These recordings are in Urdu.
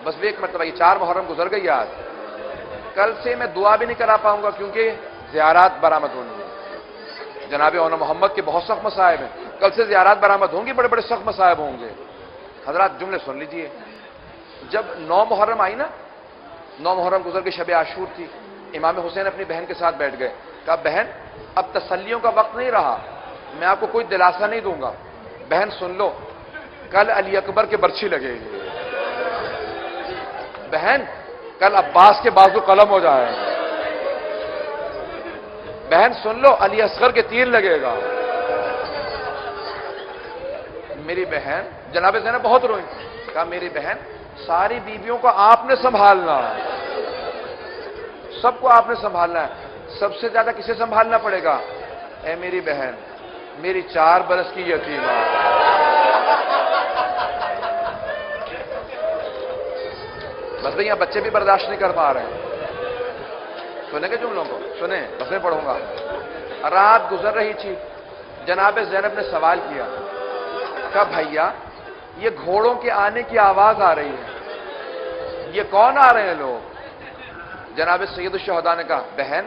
بس ایک مرتبہ، یہ 4 محرم گزر گئی آج، کل سے میں دعا بھی نہیں کرا پاؤں گا کیونکہ زیارات برآمد ہونی ہے۔ جناب اونا محمد کے بہت سخت مصائب ہیں، کل سے زیارات برآمد ہوں گی، بڑے بڑے سخت مصائب ہوں گے۔ حضرات جملے سن لیجئے، جب 9 محرم آئی نا، 9 محرم گزر کے شب عاشور تھی، امام حسین اپنی بہن کے ساتھ بیٹھ گئے، کہا بہن اب تسلیوں کا وقت نہیں رہا، میں آپ کو کوئی دلاسا نہیں دوں گا، بہن سن لو کل علی اکبر کے برچھی لگے گی، بہن کل عباس کے بازو قلم ہو جائے گا، بہن سن لو علی اصغر کے تیر لگے گا۔ میری بہن جناب زینب بہت روئی، کہا میری بہن ساری بیویوں کو آپ نے سنبھالنا ہے، سب کو آپ نے سنبھالنا ہے، سب سے زیادہ کسے سنبھالنا پڑے گا؟ اے میری بہن، میری 4 برس کی یتیمہ۔ بس بھئی یہاں بچے بھی برداشت نہیں کر پا رہے ہیں، سنیں گے جملوں کو؟ سنیں، بس میں پڑھوں گا۔ رات گزر رہی تھی، جناب زینب نے سوال کیا، کہا بھیا یہ گھوڑوں کے آنے کی آواز آ رہی ہے، یہ کون آ رہے ہیں لوگ؟ جناب سید الشہداء نے کہا بہن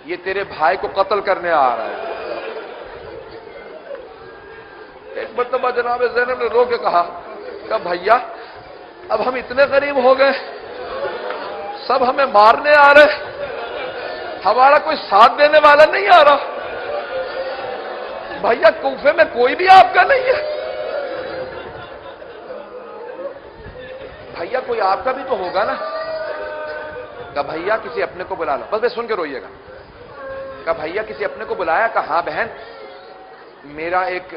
یہ تیرے بھائی کو قتل کرنے آ رہا ہے۔ ایک مرتبہ جناب زینب نے رو کے کہا کہ بھیا اب ہم اتنے غریب ہو گئے، سب ہمیں مارنے آ رہے، ہمارا کوئی ساتھ دینے والا نہیں آ رہا، بھیا کوفے میں کوئی بھی آپ کا نہیں ہے، بھیا کوئی آپ کا بھی تو ہوگا نا؟ کہ بھیا کسی اپنے کو بلا لو، بس سن کے روئیے گا۔ کہ بھیا کسی اپنے کو بلایا؟ کہ ہاں بہن میرا ایک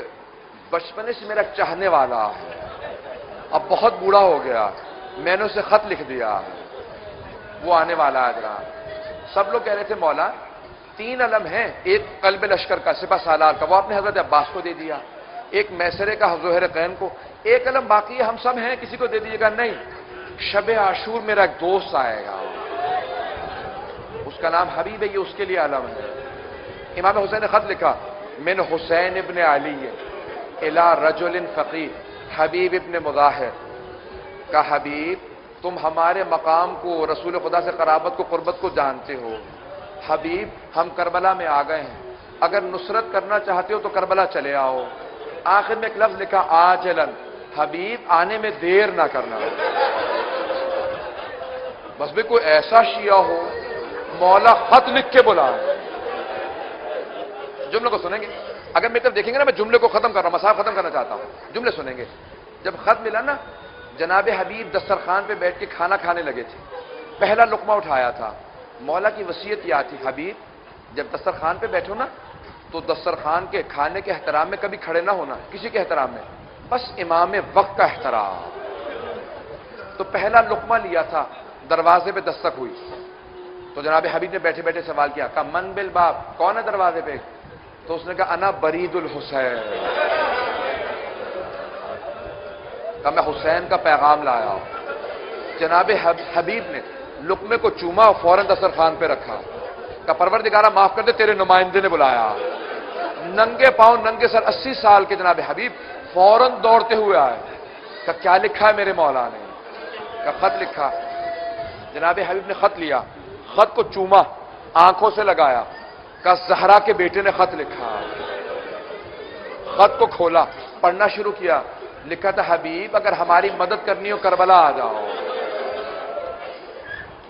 بچپنے سے میرا چاہنے والا ہے، اب بہت بوڑھا ہو گیا، میں نے اسے خط لکھ دیا، وہ آنے والا ہے جناب۔ سب لوگ کہہ رہے تھے مولا 3 علم ہیں، ایک قلب لشکر کا سپہ سالار کا، وہ آپ نے حضرت عباس کو دے دیا، ایک میسرے کا زہر قین کو، ایک علم باقی ہے، ہم سب ہیں، کسی کو دے دیجیے گا؟ نہیں، شب عاشور میرا ایک دوست آئے گا، اس کا نام حبیب ہے، یہ اس کے لیے علم ہے۔ امام حسین نے خط لکھا من حسین ابن علی الی رجل فقیر حبیب ابن مظاہر، کا حبیب تم ہمارے مقام کو، رسول خدا سے قرابت کو، قربت کو جانتے ہو، حبیب ہم کربلا میں آ گئے ہیں، اگر نصرت کرنا چاہتے ہو تو کربلا چلے آؤ۔ آخر میں ایک لفظ لکھا آجلن، حبیب آنے میں دیر نہ کرنا۔ بس بھی کوئی ایسا شیعہ ہو مولا خط لکھ کے بلائے۔ جملے کو سنیں گے، اگر میری طرف دیکھیں گے نا، میں جملے کو ختم کر رہا ہوں، مسائل ختم کرنا چاہتا ہوں، جملے سنیں گے۔ جب خط ملا نا، جناب حبیب دسترخوان پہ بیٹھ کے کھانا کھانے لگے تھے، پہلا لقمہ اٹھایا تھا، مولا کی وصیت یہ آتی حبیب جب دسترخوان پہ بیٹھو نا تو دسترخوان کے کھانے کے احترام میں کبھی کھڑے نہ ہونا، کسی کے احترام میں، بس امام وقت کا احترام۔ تو پہلا لقمہ لیا تھا، دروازے پہ دستک ہوئی، تو جناب حبیب نے بیٹھے بیٹھے سوال کیا، کہا من بالباب، کون ہے دروازے پہ؟ تو اس نے کہا انا برید الحسین، کہا میں حسین کا پیغام لایا ہوں۔ جناب حبیب نے لقمے کو چوما اور فوراً دسترخوان پہ رکھا، کہا پروردگارہ معاف کر دے، تیرے نمائندے نے بلایا۔ ننگے پاؤں ننگے سر 80 سال کے جناب حبیب فوراً دوڑتے ہوئے آئے، کہا کیا لکھا ہے میرے مولا نے؟ کہا خط لکھا۔ جناب حبیب نے خط لیا، خط کو چوما، آنکھوں سے لگایا، کہا زہرا کے بیٹے نے خط لکھا۔ خط کو کھولا، پڑھنا شروع کیا، لکھا تھا حبیب اگر ہماری مدد کرنی ہو کربلا آ جاؤ۔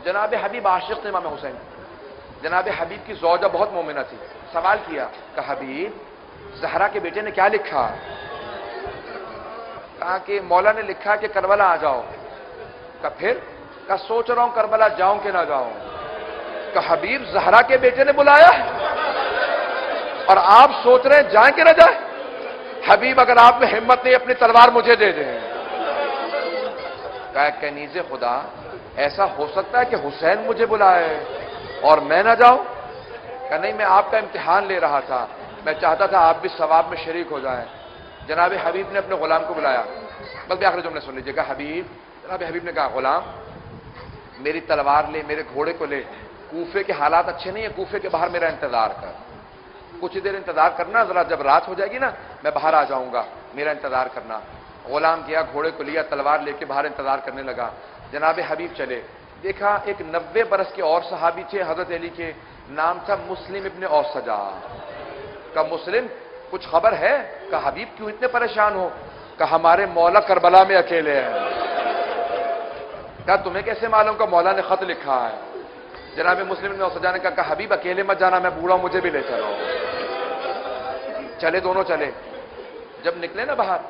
جناب حبیب عاشق تھے امام حسین، جناب حبیب کی زوجہ بہت مومنہ تھی، سوال کیا کہ حبیب زہرا کے بیٹے نے کیا لکھا؟ کہا کہ مولا نے لکھا کہ کربلا آ جاؤ۔ کہا پھر؟ کہا سوچ رہا ہوں کربلا جاؤں کہ نہ جاؤں۔ کہا حبیب زہرا کے بیٹے نے بلایا اور آپ سوچ رہے ہیں جائیں کہ نہ جائیں؟ حبیب اگر آپ میں ہمت نہیں اپنی تلوار مجھے دے دیں۔ کہا کنیز خدا ایسا ہو سکتا ہے کہ حسین مجھے بلائے اور میں نہ جاؤں؟ کہ نہیں، میں آپ کا امتحان لے رہا تھا، میں چاہتا تھا آپ بھی ثواب میں شریک ہو جائیں۔ جناب حبیب نے اپنے غلام کو بلایا، بلکہ آخری جملے سن لیجیے گا حبیب، جناب حبیب نے کہا غلام میری تلوار لے، میرے گھوڑے کو لے، کوفے کے حالات اچھے نہیں ہیں، کوفے کے باہر میرا انتظار کر، کچھ دیر انتظار کرنا، ذرا جب رات ہو جائے گی نا میں باہر آ جاؤں گا، میرا انتظار کرنا۔ غلام کیا، گھوڑے کو لیا، تلوار لے کے باہر انتظار کرنے لگا. جناب حبیب چلے. دیکھا ایک 90 برس کے اور صحابی تھے حضرت علی کے، نام تھا مسلم ابن اوسجا. کہا مسلم کچھ خبر ہے؟ کہا حبیب کیوں اتنے پریشان ہو؟ کہا ہمارے مولا کربلا میں اکیلے ہیں. کہا تمہیں کیسے معلوم؟ کہ مولا نے خط لکھا ہے. جناب مسلم ابن اوسجا نے کہا حبیب اکیلے مت جانا، میں بوڑھا ہوں، مجھے بھی لے چلو. چلے دونوں چلے. جب نکلے نا باہر،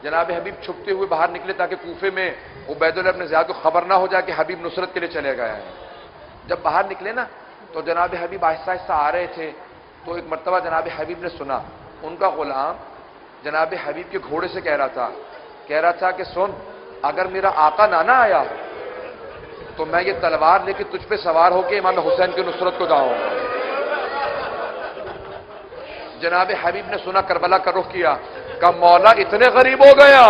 جناب حبیب چھپتے ہوئے باہر نکلے تاکہ کوفے میں عبید اللہ بن زیاد کو خبر نہ ہو جائے کہ حبیب نصرت کے لیے چلے گئے ہیں. جب باہر نکلے نا تو جناب حبیب آہستہ آہستہ آ رہے تھے، تو ایک مرتبہ جناب حبیب نے سنا ان کا غلام جناب حبیب کے گھوڑے سے کہہ رہا تھا کہ سن، اگر میرا آقا نہ آیا تو میں یہ تلوار لے کے تجھ پہ سوار ہو کے امام حسین کی نصرت کو جاؤں. جناب حبیب نے سنا، کربلا کا رخ کیا، کہ مولا اتنے غریب ہو گیا،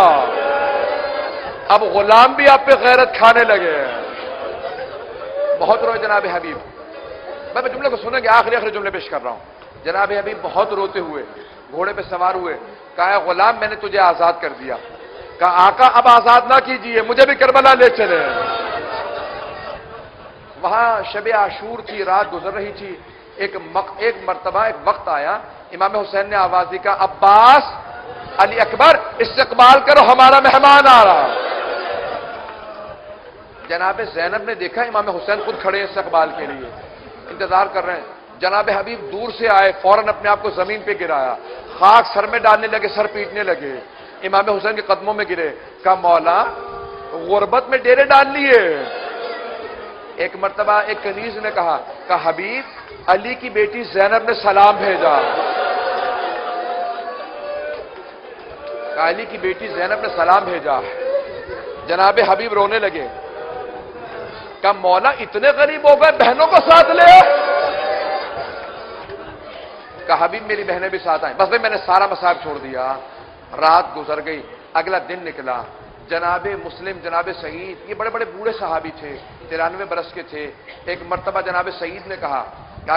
اب غلام بھی آپ پہ غیرت کھانے لگے. بہت روئے جناب حبیب. میں جملے کو سنیں گے، آخری جملے پیش کر رہا ہوں. جناب حبیب بہت روتے ہوئے گھوڑے پہ سوار ہوئے. کہا غلام میں نے تجھے آزاد کر دیا. کہا آقا اب آزاد نہ کیجئے، مجھے بھی کربلا لے چلے. وہاں شب عاشور تھی، رات گزر رہی تھی. ایک مرتبہ ایک وقت آیا، امام حسین نے آواز دی، کہا عباس، علی اکبر، استقبال کرو، ہمارا مہمان آ رہا. جناب زینب نے دیکھا امام حسین خود کھڑے ہیں استقبال کے لیے، انتظار کر رہے ہیں. جناب حبیب دور سے آئے، فوراً اپنے آپ کو زمین پہ گرایا، خاک سر میں ڈالنے لگے، سر پیٹنے لگے، امام حسین کے قدموں میں گرے. کہا مولا غربت میں ڈیرے ڈال لیے. ایک مرتبہ ایک کنیز نے کہا حبیب علی کی بیٹی زینب نے سلام بھیجا. علی کی بیٹی زینب نے سلام بھیجا. جناب حبیب رونے لگے. کہا مولا اتنے غریب ہو گئے، بہنوں کو ساتھ لے. کہا حبیب میری بہنیں بھی ساتھ آئیں. بس میں نے سارا مصائب چھوڑ دیا. رات گزر گئی، اگلا دن نکلا. جناب مسلم، جناب سعید، یہ بڑے بڑے بوڑھے صحابی تھے، 93 برس کے تھے. ایک مرتبہ جناب سعید نے کہا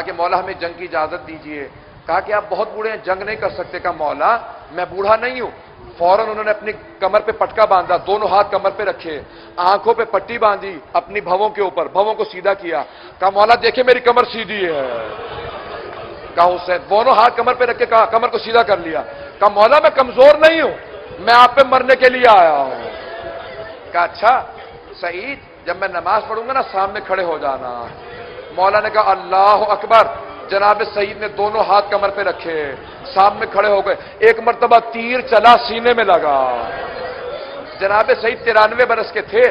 کہ مولا ہمیں جنگ کی اجازت دیجیے. کہا کہ آپ بہت بوڑھے ہیں، جنگ نہیں کر سکتے. کہا مولا میں بوڑھا نہیں ہوں. فوراً انہوں نے اپنی کمر پہ پٹکا باندھا، دونوں ہاتھ کمر پہ رکھے، آنکھوں پہ پٹی باندھی اپنی بھووں کے اوپر، بھووں کو سیدھا کیا. کہا مولا دیکھیں میری کمر سیدھی ہے. کہا حسین، دونوں ہاتھ کمر پہ رکھ کے کہا کمر کو سیدھا کر لیا. کہا مولا میں کمزور نہیں ہوں، میں آپ پہ مرنے کے لیے آیا ہوں. کہا اچھا سعید، جب میں نماز پڑھوں گا نا سامنے کھڑے ہو جانا. مولا نے کہا اللہ اکبر. جناب سعید نے دونوں ہاتھ کمر پہ رکھے، سامنے کھڑے ہو گئے. ایک مرتبہ تیر چلا، سینے میں لگا. جناب سعید 93 برس کے تھے.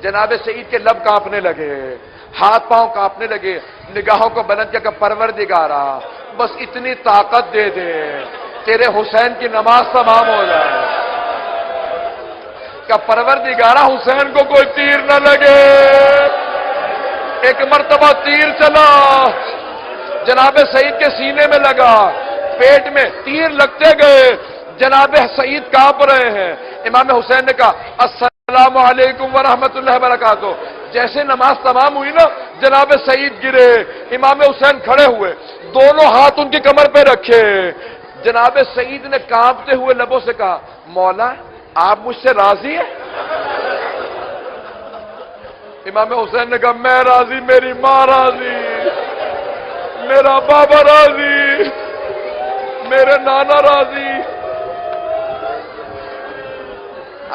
جناب سعید کے لب کانپنے لگے، ہاتھ پاؤں کانپنے لگے. نگاہوں کو بلند کیا کہ پروردگارا بس اتنی طاقت دے دے تیرے حسین کی نماز تمام ہو جائے. کہ پروردگارا حسین کو کوئی تیر نہ لگے. ایک مرتبہ تیر چلا، جناب سعید کے سینے میں لگا، پیٹ میں تیر لگتے گئے. جناب سعید کانپ رہے ہیں. امام حسین نے کہا السلام علیکم ورحمۃ اللہ وبرکاتہ. جیسے نماز تمام ہوئی نا، جناب سعید گرے، امام حسین کھڑے ہوئے، دونوں ہاتھ ان کی کمر پہ رکھے. جناب سعید نے کانپتے ہوئے لبوں سے کہا مولا آپ مجھ سے راضی ہیں؟ امام حسین نے کہا میں راضی، میری ماں راضی، میرا بابا راضی، میرے نانا راضی.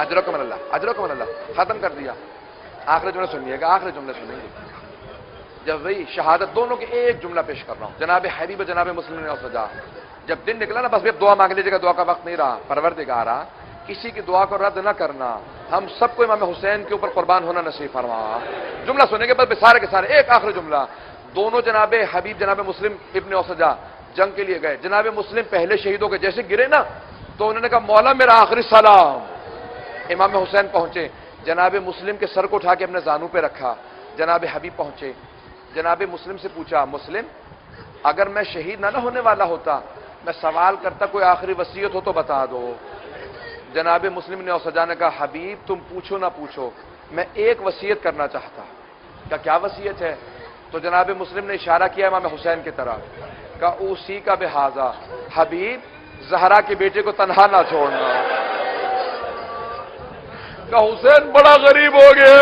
اجرکم اللہ، اجرکم اللہ. ختم کر دیا. آخری جملے سنیے گا، آخری جملے سنیں گے. جب وہی شہادت دونوں کے ایک جملہ پیش کر رہا ہوں. جناب حبیب و جناب مسلم نے سجا. جب دن نکلا نا، بس اب دعا مانگ لیجیے گا، دعا کا وقت نہیں رہا. پروردگارا کسی کی دعا کو رد نہ کرنا، ہم سب کو امام حسین کے اوپر قربان ہونا نصیب فرما. جملہ سنیں گے بس سارے کے سارے. ایک آخری جملہ. دونوں جناب حبیب جناب مسلم ابن اوسجا جنگ کے لیے گئے. جناب مسلم پہلے شہید ہو گئے. جیسے گرے نا تو انہوں نے کہا مولا میرا آخری سلام. امام حسین پہنچے، جناب مسلم کے سر کو اٹھا کے اپنے زانو پہ رکھا. جناب حبیب پہنچے، جناب مسلم سے پوچھا مسلم اگر میں شہید نہ ہونے والا ہوتا، میں سوال کرتا کوئی آخری وصیت ہو تو بتا دو. جناب مسلم نے اوسجا نے کہا حبیب تم پوچھو نہ پوچھو، میں ایک وصیت کرنا چاہتا. کیا وصیت ہے؟ تو جناب مسلم نے اشارہ کیا امام حسین کی طرف. کہا اسی کا بحاذا حبیب زہرا کے بیٹے کو تنہا نہ چھوڑنا. کہ حسین بڑا غریب ہو گیا